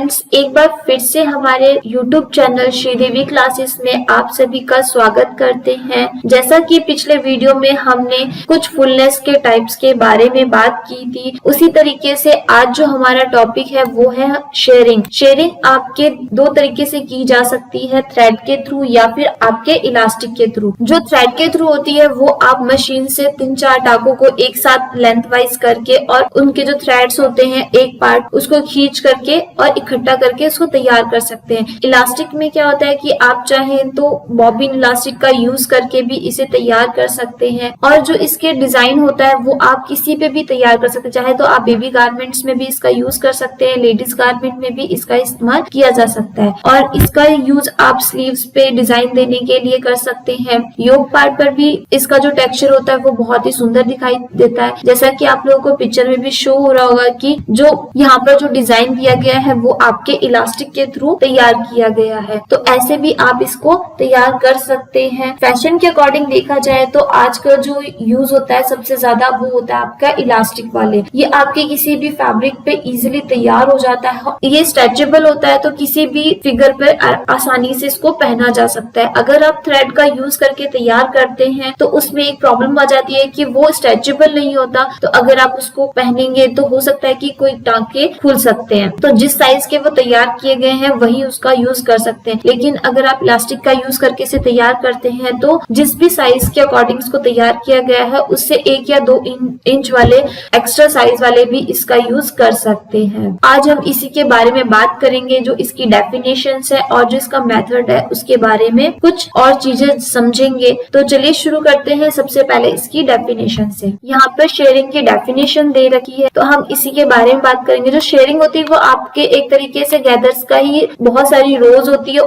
Friends, एक बार फिर से हमारे YouTube चैनल श्रीदेवी क्लासेस में आप सभी का स्वागत करते हैं। जैसा कि पिछले वीडियो में हमने कुछ फुलनेस के टाइप्स के बारे में बात की थी, उसी तरीके से आज जो हमारा टॉपिक है वो है शेयरिंग। शेयरिंग आपके दो तरीके से की जा सकती है, थ्रेड के थ्रू या फिर आपके इलास्टिक के थ्रू। जो थ्रेड के थ्रू होती है वो आप मशीन से 3-4 टाकों को एक साथ लेंथ वाइज करके और उनके जो थ्रेड्स होते हैं एक पार्ट उसको खींच करके और इकट्ठा करके उसको तैयार कर सकते हैं। इलास्टिक में क्या होता है कि आप चाहें तो बॉबिन इलास्टिक का यूज करके भी इसे तैयार कर सकते हैं और जो इसके डिजाइन होता है वो आप किसी पे भी तैयार कर सकते हैं। चाहे तो आप बेबी गारमेंट्स में भी इसका यूज कर सकते हैं, लेडीज गारमेंट में भी इसका इस्तेमाल किया जा सकता है और इसका यूज आप स्लीव्स पे डिजाइन देने के लिए कर सकते हैं। योक पार्ट पर भी इसका जो टेक्सचर होता है वो बहुत ही सुंदर दिखाई देता है। जैसा कि आप लोगों को पिक्चर में भी शो हो रहा होगा कि जो यहाँ पर जो डिजाइन दिया गया है वो आपके इलास्टिक के थ्रू तैयार किया गया है, तो ऐसे भी आप इसको तैयार कर सकते हैं। फैशन के अकॉर्डिंग देखा जाए तो आज का जो यूज होता है सबसे ज्यादा वो होता है आपका इलास्टिक वाले। ये आपके किसी भी फैब्रिक पे इजीली तैयार हो जाता है, ये स्ट्रेचेबल होता है तो किसी भी फिगर पे आसानी से इसको पहना जा सकता है। अगर आप थ्रेड का यूज करके तैयार करते हैं तो उसमें एक प्रॉब्लम आ जाती है कि वो स्ट्रेचेबल नहीं होता, तो अगर आप उसको पहनेंगे तो हो सकता है कि कोई टांके खुल सकते हैं। तो जिस साइज के वो तैयार किए गए हैं वही उसका यूज कर सकते हैं, लेकिन अगर आप इलास्टिक का यूज करके इसे तैयार करते हैं तो जिस भी साइज के अकॉर्डिंग इसको तैयार किया गया है उससे 1 या 2 इंच वाले एक्स्ट्रा साइज वाले भी इसका यूज कर सकते हैं। आज हम इसी के बारे में बात करेंगे, जो इसकी डेफिनेशन है और जो इसका मेथड है उसके बारे में कुछ और चीजें समझेंगे। तो चलिए शुरू करते हैं सबसे पहले इसकी डेफिनेशन से। यहाँ पर शेयरिंग की डेफिनेशन दे रखी है तो हम इसी के बारे में बात करेंगे। जो शेयरिंग होती है वो आपके एक तरीके से गैदर्स का ही बहुत सारी रोज होती है,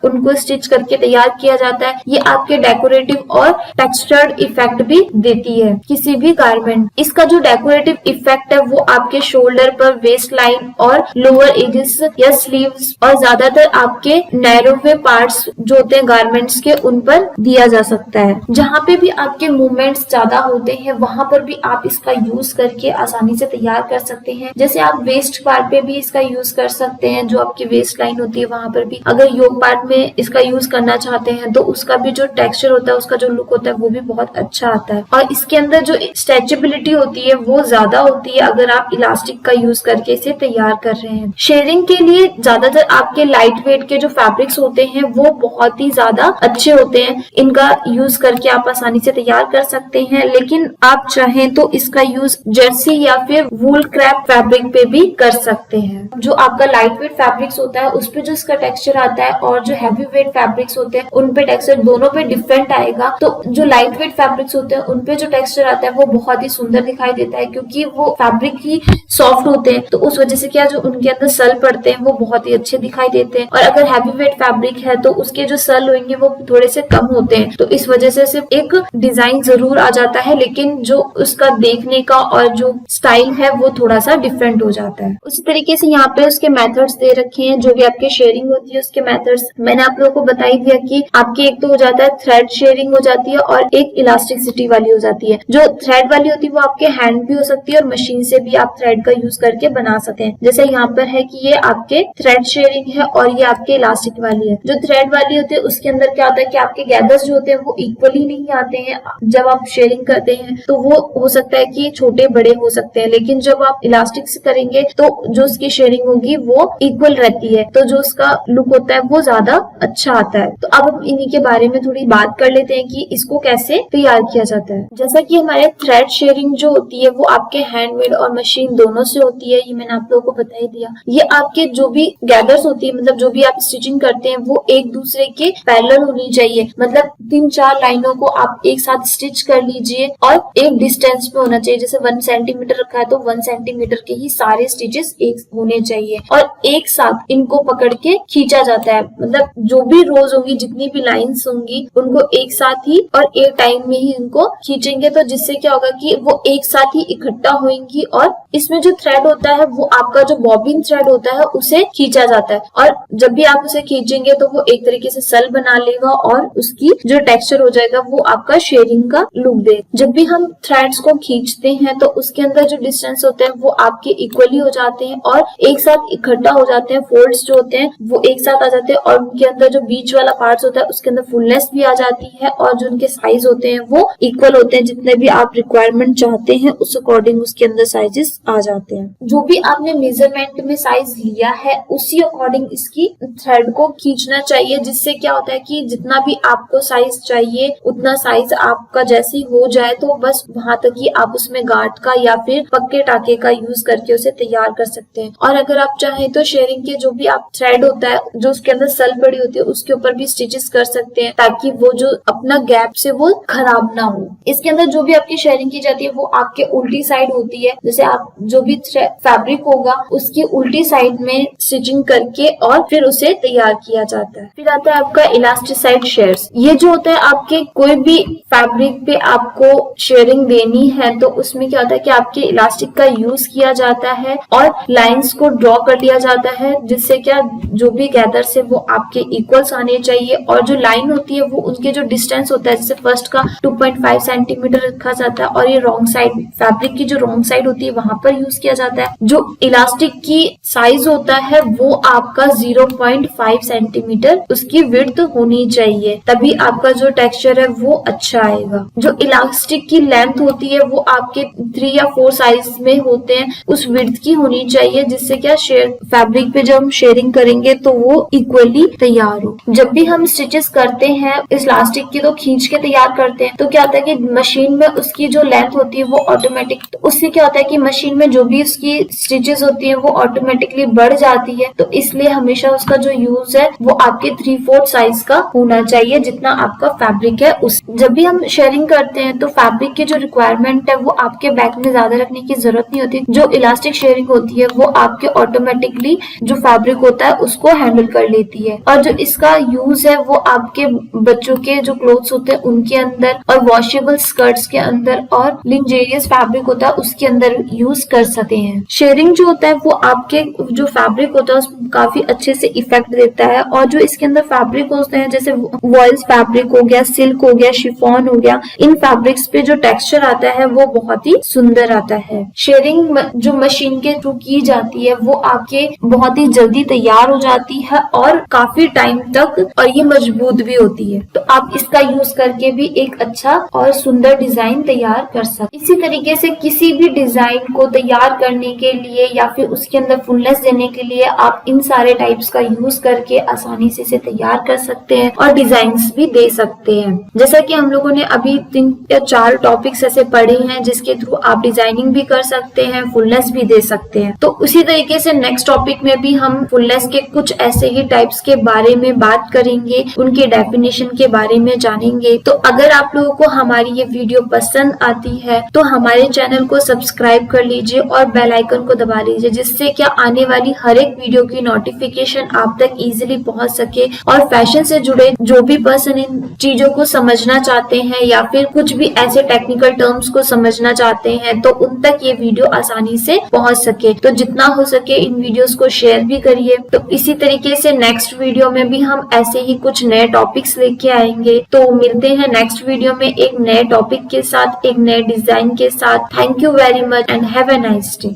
उनको स्टिच करके तैयार किया जाता है। ये आपके डेकोरेटिव और टेक्सचर्ड इफेक्ट भी देती है किसी भी गारमेंट। इसका जो डेकोरेटिव इफेक्ट है वो आपके शोल्डर पर, वेस्ट लाइन और लोअर एजेस या स्लीव्स और ज्यादातर आपके नैरोवे पार्ट्स जो होते हैं गारमेंट्स के उन पर दिया जा सकता है। जहाँ पे भी आपके मूवमेंट्स ज्यादा होते हैं वहां पर भी आप इसका यूज करके आसानी से तैयार कर सकते हैं। जैसे आप वेस्ट पार्ट पे भी इसका यूज कर सकते हैं, जो आपकी वेस्ट लाइन होती है वहां पर भी अगर योक पार्ट में इसका यूज करना चाहते हैं तो उसका भी जो टेक्सचर होता है, उसका जो लुक होता है वो भी बहुत अच्छा आता है और इसके अंदर जो स्ट्रेचेबिलिटी होती है वो ज्यादा होती है अगर आप इलास्टिक का यूज करके इसे तैयार कर रहे हैं। शेयरिंग के लिए ज्यादातर आपके लाइट वेट के जो फैब्रिक्स होते हैं वो बहुत ही ज्यादा अच्छे होते हैं, इनका यूज करके आप आसानी से तैयार कर सकते हैं। लेकिन आप चाहें तो इसका यूज जर्सी या फिर वूल क्रैप फैब्रिक पे भी कर सकते हैं। जो आपका लाइट वेट फैब्रिक्स होता है उस पे जो इसका टेक्सचर आता है और जो हैवी वेट फैब्रिक्स होते हैं उन पे टेक्सचर दोनों पे डिफरेंट आएगा। तो जो लाइट वेट फैब्रिक्स होते हैं उन पे जो टेक्सचर आता है वो बहुत ही सुंदर दिखाई देता है, क्योंकि वो फैब्रिक ही सॉफ्ट होते हैं, तो उस वजह से क्या जो उनके अंदर सल पड़ते हैं वो बहुत ही अच्छे दिखाई देते हैं। और अगर हैवी वेट फैब्रिक है तो उसके जो सल होंगे वो थोड़े से कम होते हैं, तो इस वजह से सिर्फ एक डिजाइन जरूर आ जाता है लेकिन जो उसका देखने का और जो स्टाइल है वो थोड़ा सा डिफरेंट हो जाता है। उसी तरीके से यहाँ पे उसके मेथड्स दे रखे हैं, जो भी आपके शेयरिंग होती है उसके मेथड्स मैंने आप लोगों को बता ही दिया कि आपकी एक तो हो जाता है थ्रेड शेयरिंग हो जाती है और एक इलास्टिसिटी वाली हो जाती है। जो थ्रेड वाली होती है वो आपके हैंड भी हो सकती है और मशीन से भी आप थ्रेड का यूज करके बना सकते हैं। जैसे यहाँ पर है कि ये आपके थ्रेड शेयरिंग है और ये आपके इलास्टिक वाली है। जो थ्रेड वाली होती है उसके अंदर क्या होता है कि आपके गैदर्स जो होते हैं वो इक्वली नहीं आते हैं। जब आप शेयरिंग करते हैं तो वो हो सकता है कि छोटे बड़े हो सकते हैं, लेकिन जब आप इलास्टिक से करेंगे तो जो उसकी शेयरिंग होगी वो इक्वल रहती है, तो जो उसका लुक होता है वो ज्यादा अच्छा आता है। तो अब हम इन्हीं के बारे में थोड़ी बात कर लेते हैं कि इसको कैसे तैयार किया जाता है। जैसा कि हमारे थ्रेड शेयरिंग जो होती है वो आपके हैंडमेड और मशीन दोनों से होती है, ये मैंने आप लोगों को बता ही दिया। ये आपके जो भी गैदर्स होती है, मतलब जो भी आप स्टिचिंग करते हैं वो एक दूसरे के पैरेलल होनी चाहिए, मतलब 3-4 लाइनों को आप एक साथ स्टिच कर लीजिए और एक डिस्टेंस पे होना चाहिए। जैसे 1 सेंटीमीटर रखा है तो 1 सेंटीमीटर के ही सारे स्टिचेस एक होने चाहिए और एक साथ इनको पकड़ के खींचा जाता है। मतलब जो भी रोज होंगी, जितनी भी लाइंस होंगी उनको एक साथ ही और एक टाइम में ही इनको खींचेंगे, तो जिससे क्या होगा कि वो एक साथ ही इकट्ठा होंगी और इसमें जो थ्रेड होता है वो आपका जो बॉबिन थ्रेड होता है उसे खींचा जाता है और जब भी आप उसे खींचेंगे तो वो एक तरीके से सल बना लेगा और उसकी जो टेक्सचर हो जाएगा वो आपका शेयरिंग का लुक दे। जब भी हम थ्रेड्स को खींचते हैं तो उसके अंदर जो डिस्टेंस होते हैं वो आपके इक्वली हो जाते हैं और एक साथ साथ इकट्ठा हो जाते हैं, फोल्ड्स जो होते हैं वो एक साथ आ जाते हैं और उनके अंदर जो बीच वाला पार्ट होता है उसके अंदर फुलनेस भी आ जाती है और जो उनके साइज होते हैं वो इक्वल होते हैं। जितने भी आप रिक्वायरमेंट चाहते हैं उस अकॉर्डिंग उसके अंदर साइजेस आ जाते हैं। जो भी आपने मेजरमेंट में साइज लिया है उसी अकॉर्डिंग इसकी थ्रेड को खींचना चाहिए, जिससे क्या होता है कि जितना भी आपको साइज चाहिए उतना साइज आपका जैसे ही हो जाए तो बस वहां तक ही आप उसमें गांठ का या फिर पक्के टाके का यूज करके उसे तैयार कर सकते हैं। और अगर आप चाहें तो शेयरिंग के जो भी आप थ्रेड होता है जो उसके अंदर सल पड़ी होती है उसके ऊपर भी स्टिचेस कर सकते हैं ताकि वो जो अपना गैप से वो खराब ना हो। इसके अंदर जो भी आपकी शेयरिंग की जाती है वो आपके उल्टी साइड होती है, जैसे आप जो भी फैब्रिक होगा उसकी उल्टी साइड में स्टिचिंग करके और फिर उसे तैयार किया जाता है। फिर आता है आपका इलास्टिसाइड शेयर्स। ये जो होता है आपके कोई भी फैब्रिक पे आपको शेयरिंग देनी है तो उसमें क्या होता है कि आपके इलास्टिक का यूज किया जाता है और लाइंस को ड्रॉ कर दिया जाता है, जिससे क्या जो भी गैदर से वो आपके इक्वल्स आने चाहिए और जो लाइन होती है वो उनके जो डिस्टेंस होता है जैसे फर्स्ट का 2.5 सेंटीमीटर रखा जाता है और ये रॉन्ग साइड फैब्रिक की जो रॉन्ग साइड होती है वहां पर यूज किया जाता है। जो इलास्टिक की साइज होता है वो आपका 0.5 सेंटीमीटर उसकी विड्थ होनी चाहिए, तभी आपका जो टेक्सचर है वो अच्छा आएगा। जो इलास्टिक की लेंथ होती है वो आपके 3 या 4 साइज में होते हैं, उस विड्थ की होनी चाहिए, जिससे क्या फैब्रिक पे जब हम शेयरिंग करेंगे तो वो इक्वली तैयार हो। जब भी हम स्टिचेस करते हैं इस इलास्टिक की तो खींच के तैयार करते हैं तो क्या होता है कि मशीन में उसकी जो लेंथ होती है वो ऑटोमेटिक, तो उससे क्या होता है कि मशीन में जो भी उसकी स्टिचेस होती है वो ऑटोमेटिकली बढ़ जाती है। तो इसलिए हमेशा उसका जो यूज है वो आपके 3/4 साइज का होना चाहिए जितना आपका फैब्रिक है। उस जब भी हम शेयरिंग करते हैं तो फैब्रिक की जो रिक्वायरमेंट है वो आपके बैग में ज्यादा रखने की जरूरत नहीं होती। जो इलास्टिक शेयरिंग होती है वो आपके ऑटोमेटिकली जो फैब्रिक होता है उसको हैंडल कर लेती है और जो इसका यूज है वो आपके बच्चों के जो क्लोथ्स होते हैं उनके अंदर और वॉशेबल स्कर्ट्स के अंदर और लिंजेरियस फैब्रिक होता है उसके अंदर यूज कर सकते हैं। शेयरिंग जो होता है वो आपके जो फैब्रिक होता है उसमें काफी अच्छे से इफेक्ट देता है और जो इसके अंदर फैब्रिक होते हैं जैसे वॉइल्स फैब्रिक हो गया, सिल्क हो गया, शिफॉन हो गया, इन फैब्रिक्स पे जो टेक्सचर आता है वो बहुत ही सुंदर आता है। शेयरिंग जो मशीन के थ्रू की जाती है वो आपके बहुत ही जल्दी तैयार हो जाती है और काफी टाइम तक, और ये मजबूत भी होती है, तो आप इसका यूज करके भी एक अच्छा और सुंदर डिजाइन तैयार कर सकते। इसी तरीके से किसी भी डिजाइन को तैयार करने के लिए या फिर उसके अंदर फुलनेस देने के लिए आप इन सारे टाइप्स का यूज करके आसानी से इसे तैयार कर सकते हैं और डिजाइन्स भी दे सकते हैं। जैसा कि हम लोगों ने अभी 3 या 4 टॉपिक्स ऐसे पढ़े हैं जिसके थ्रू आप डिजाइनिंग भी कर सकते हैं, फुलनेस भी दे सकते हैं। तो उसी तरीके से नेक्स्ट टॉपिक में भी हम फुलनेस के कुछ ऐसे ही टाइप्स के बारे में बात करेंगे, उनके डेफिनेशन के बारे में जानेंगे। तो अगर आप लोगों को हमारी ये वीडियो पसंद आती है तो हमारे चैनल को सब्सक्राइब कर लीजिए और बेल आइकन को दबा लीजिए, जिससे क्या आने वाली हर एक वीडियो की नोटिफिकेशन आप तक इजीली पहुंच सके और फैशन से जुड़े जो भी पर्सन इन चीजों को समझना चाहते हैं या फिर कुछ भी ऐसे टेक्निकल टर्म्स को समझना चाहते हैं तो उन तक ये वीडियो आसानी से पहुंच सके। तो जितना हो सके इन वीडियोस को शेयर भी करिए। तो इसी तरीके से नेक्स्ट वीडियो में भी हम ऐसे ही कुछ नए टॉपिक्स लेके आएंगे। तो मिलते हैं नेक्स्ट वीडियो में एक नए टॉपिक के साथ, एक नए डिजाइन के साथ। Thank you very much and have a nice day.